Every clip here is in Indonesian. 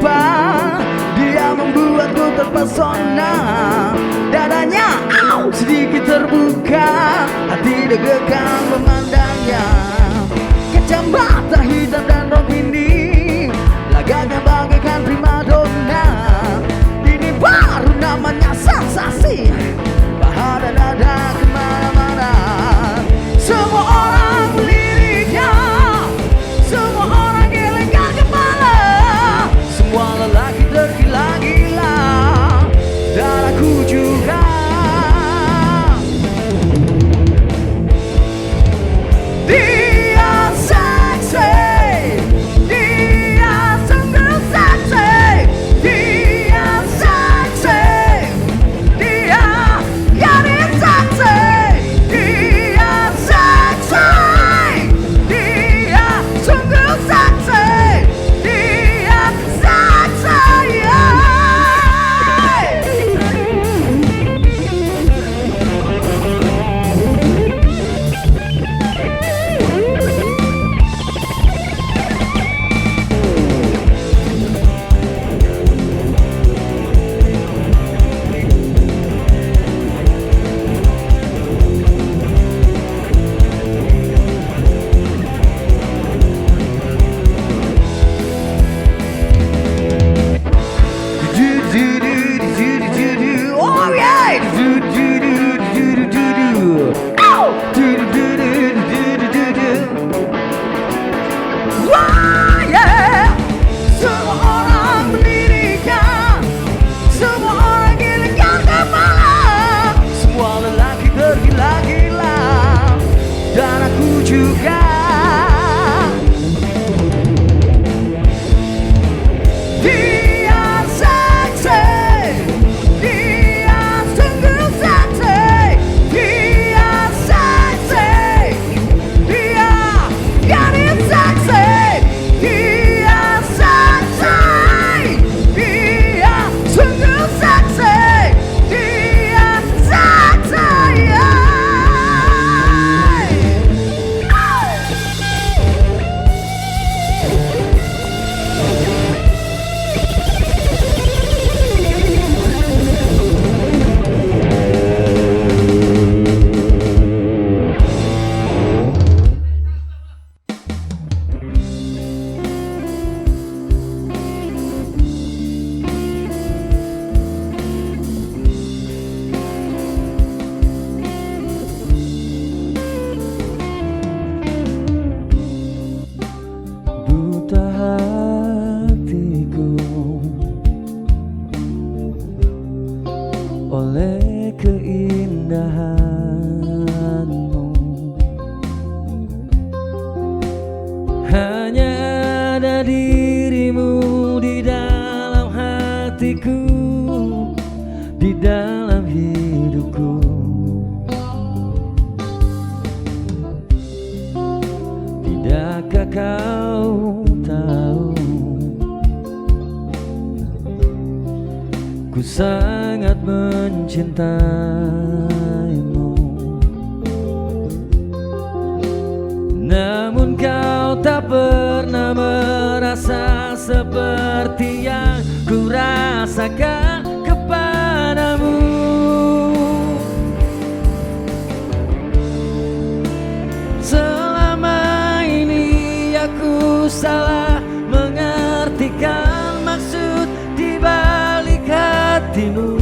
jumpa, dia membuatku terpesona. Dadanya sedikit terbuka, hati deg-degan memandangnya. Kacamata hitam dan rok ini, lagaknya bagaikan primadona. Ini baru namanya sensasi, bahada dada kemana-mana. Semua orang meliriknya, semua orang gelengkan kepala. Semua lelaki tergila-gila, dan aku juga. Dia seksi, dia sungguh seksi. Dia seksi, dia gadis seksi. Dia seksi, dia sungguh seksi. Dia seksi. Oh yeah! Wah yeah! Semua orang meliriknya, semua orang gelengkan kepala. Semua lelaki tergila-gila, dan aku juga. Dia seksi, dia sungguh seksi. Dia seksi, dia gadis seksi. Dia seksi, dia sungguh seksi. Dia seksi. Buta hatiku oleh keindahanmu. Hanya ada dirimu di dalam hatiku, di dalam hidupku. Tidakkah kau tahu, ku sangat mencintaimu. Namun kau tak pernah merasa seperti yang ku rasakan kepadamu. Selama ini aku salah mengartikan maksud di balik hatimu.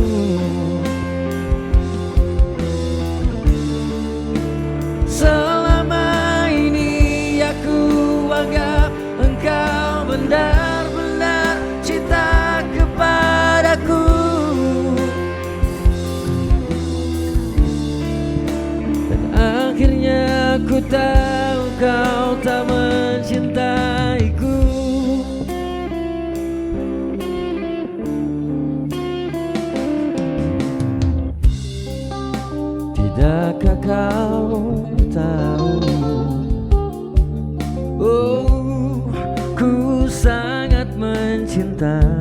Selama ini aku anggap engkau benar-benar cinta kepadaku. Dan akhirnya aku tahu kau tak mencintaiku. Tidakkah kau tahu, oh, ku sangat mencintaimu.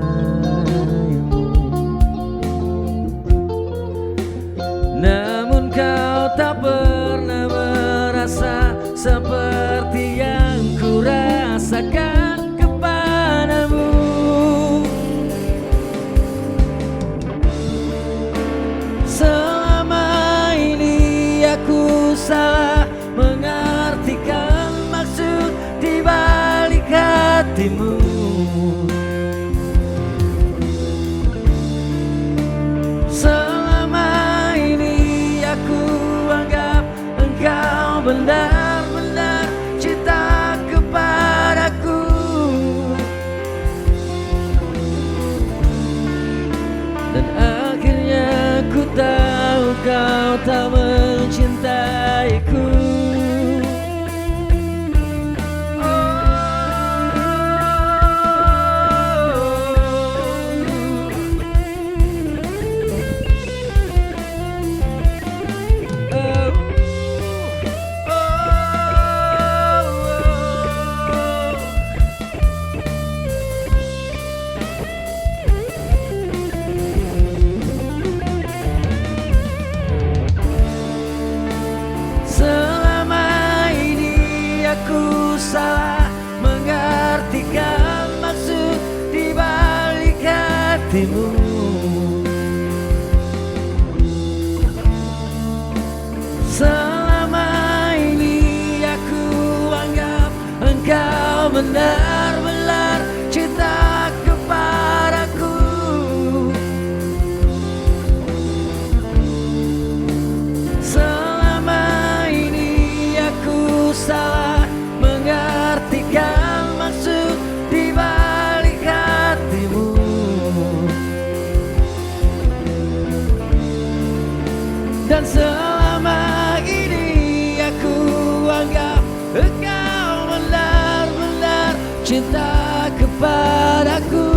Namun kau tak pernah merasa seperti yang ku rasakan kepadamu. hatimu. Selama ini aku anggap engkau benar-benar cinta kepadaku. Selama ini aku salah mengartikan maksud di balik hatimu. Dan selama ini aku anggap engkau benar-benar cinta kepadaku.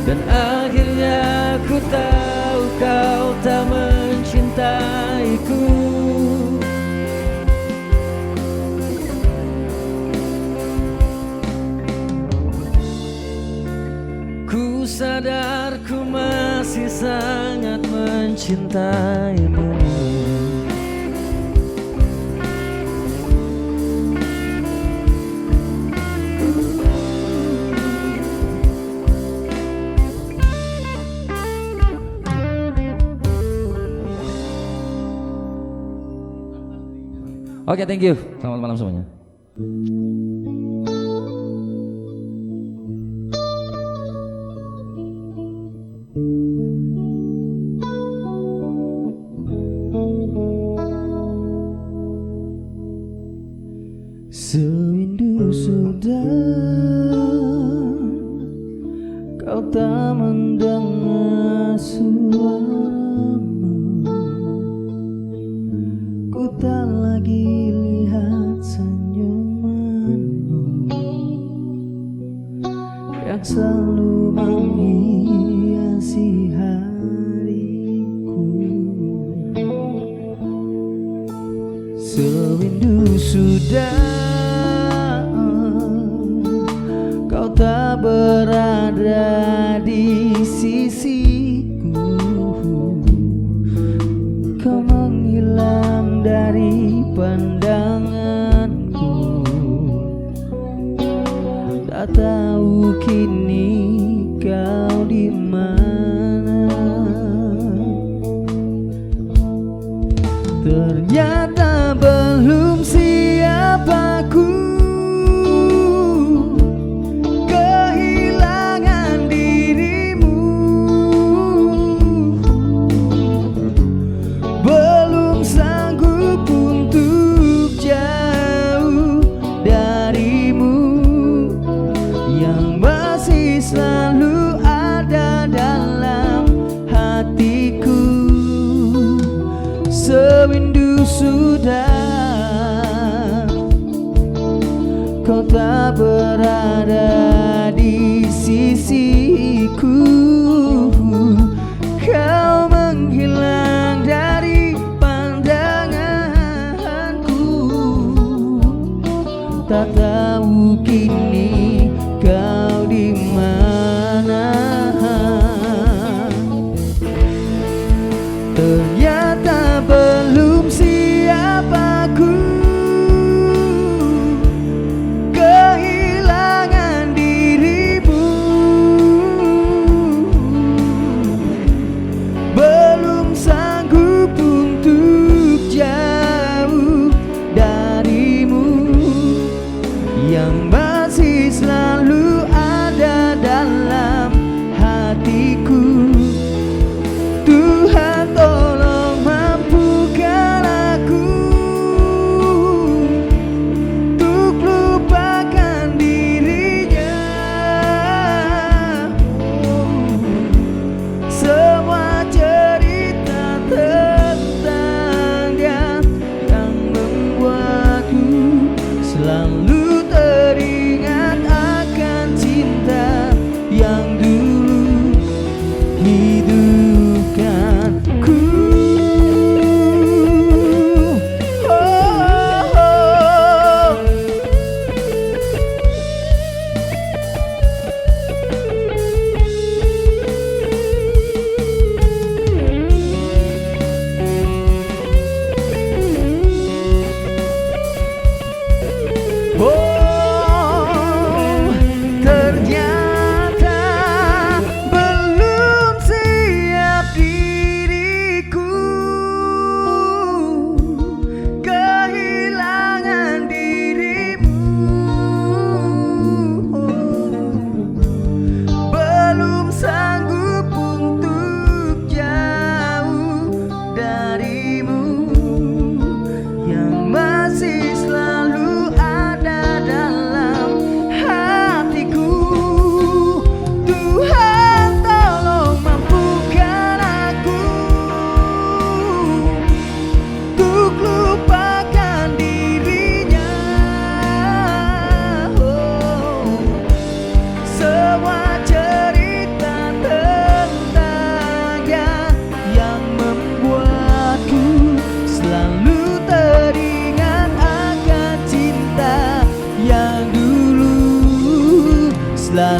Dan akhirnya aku tahu kau tak mencintaiku. Ku sadar ku masih sangat mencintaimu. Oke, thank you. Selamat malam semuanya. Sewindu sudah kau tak mendengar suaramu. Ku tak lagi lihat senyumanmu yang selalu menghiasi hariku. Sewindu sudah kau tak berada di sisiku. Kau menghilang dari pandanganku. Tak tahu kini kau di mana. Ternyata belum siap aku kehilangan dirimu. Belum sanggup untuk jauh darimu yang masih selalu ada dalam hatiku. Sewindu sudah kau tak berada di sisiku. Kau menghilang dari pandanganku. Tak tahu kini kau di mana. Ternyata belum siap aku kehilangan dirimu. Belum sanggup untuk jauh darimu yang masih selalu ada dalam hatiku. Tuhan tolong mampukan aku untuk lupakan dirinya. Semua cerita tentang dia yang membuatku selalu teringat akan cinta yang dulu hidupkanku.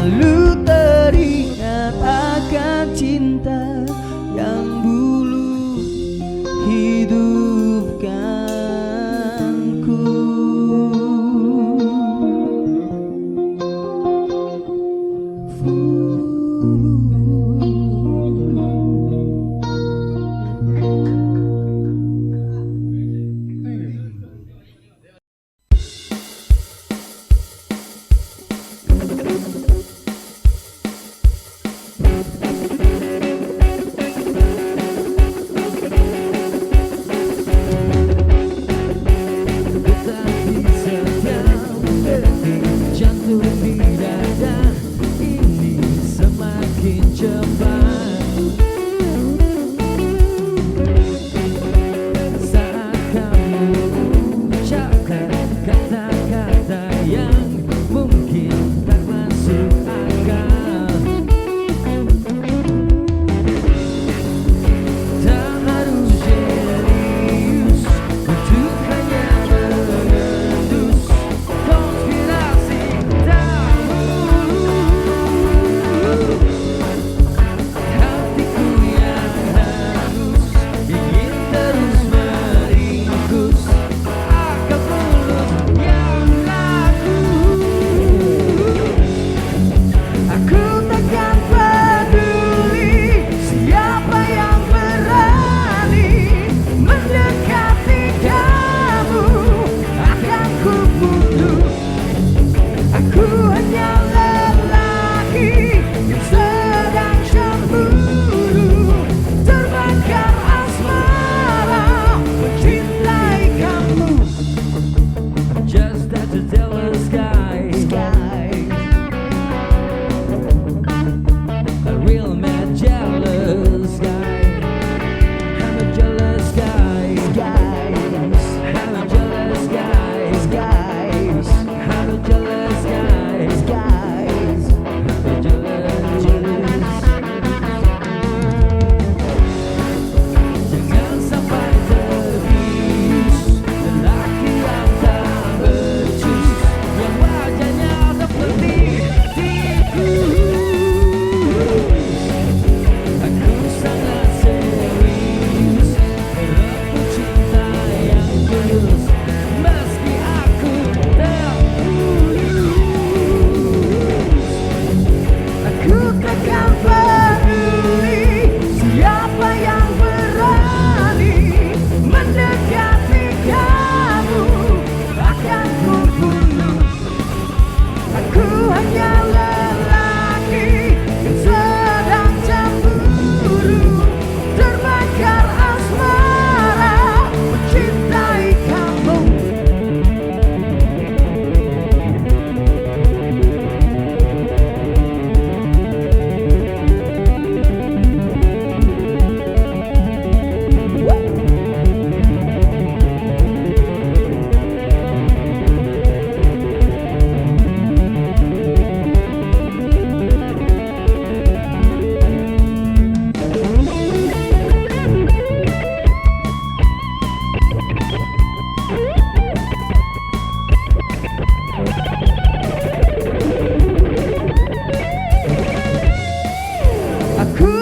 selalu teringat akan cinta yang dulu hidupkanku.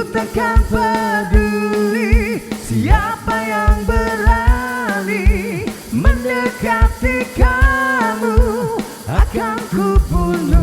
Takkan peduli siapa yang berani mendekati kamu, akan ku bunuh.